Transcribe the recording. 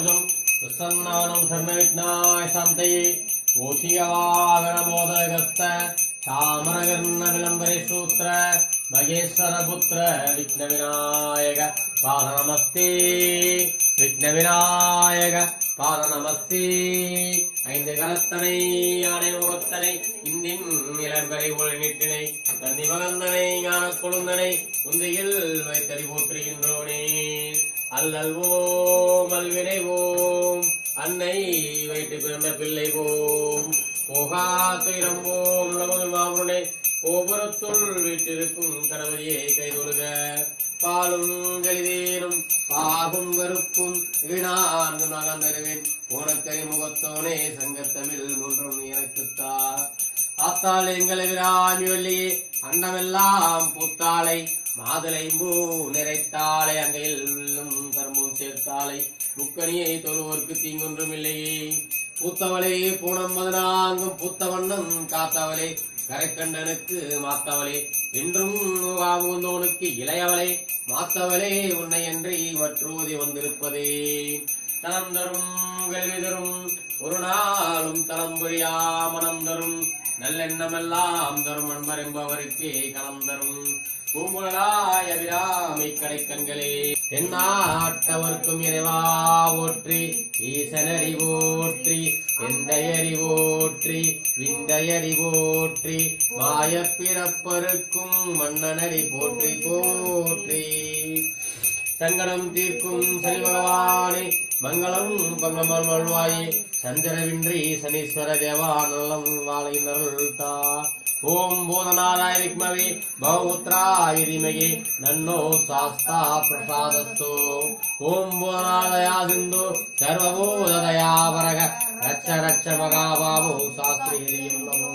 சதுர்புஜம் பிரசன்னானம் சர்வவிக்னாய சாந்தயே கோஷியவாகனமோதகஸ்த தாமரகர்ண விளம்பரை சூத்திர மகேஸ்வர புத்திர விக்ன விநாயக பாத நமஸ்தே விக்ன விநாயக பாத நமஸ்தே. ஐந்து கரத்தனை யானை முகத்தனை இந்தின் இளம்பரை ஒளி நீட்டினை தந்தி மகந்தனை ஞான கொழுந்தனை உந்தையில் வைத்தறி போற்றுகின்றோனே. அல்லல் ஓம் அல்வினை ஓம் அன்னை வைத்து பிறந்த பிள்ளை போம் போகா துயரம் போம் நமது மாமுனை கோபுரத்துள் வீட்டிருக்கும் கணவரியை கைதொழுக. பாலும் கலிதேனும் பாகும் வெறுப்பும் வீணார்ந்து மகந்தருவேன் போனக்கறி முகத்தோனே சங்கத்தமிழ் மூன்றும் எனக்குத்தா. ஆத்தாள் எங்களை விராமி வள்ளியே அண்டமெல்லாம் பூத்தாளை மாதுளை பூ நிறைத்தாளை அங்கையில் கரும்பும் சேர்த்தாளை முக்கணியை தொழுவோர்க்கு தீங்கொன்றும் இல்லையே. பூத்தவளே பூனம் 14 பூத்த வண்ணம் காத்தவளே கரைக்கண்டனுக்கு மாத்தவளே என்றும் முகாமுகந்தோனுக்கு இளையவளே மாத்தவளே உன்னை அன்றி மற்றோதி வந்திருப்பதே. தனம் தரும் கல்வி தரும் ஒரு நாளும் தளம்பொழியா மனம் தரும் நல்லெண்ணமெல்லாம் தரும் அன்பர் என்பவருக்கே களம் தரும் பூங்குழலாய விராமை கடைக்கண்களே. தென்னாட்டவர்க்கும் இறைவா போற்றி ஈசனரி போற்றி எந்தையரி போற்றி விந்தையரி போற்றி மாயப்பிறப்பருக்கும் மன்னனரி போற்றி போற்றி. சங்கடம் தீர்க்கும் சனி பகவானே மங்களம் பங்கமல் மழ்வாயே சஞ்சரவின்றி சனீஸ்வர தேவா நலம் வாழை நருள்தா. ஓம் போதநாதாய விக்மவே பௌத்ராய தீமகி நன்னோ சாஸ்தா பிரசாதஸ்தோ. ஓம் போதநாதயா சிந்து சர்வபூததயா வரக ரட்ச ரட்ச மகாபாபு சாஸ்திரியம் நமோ.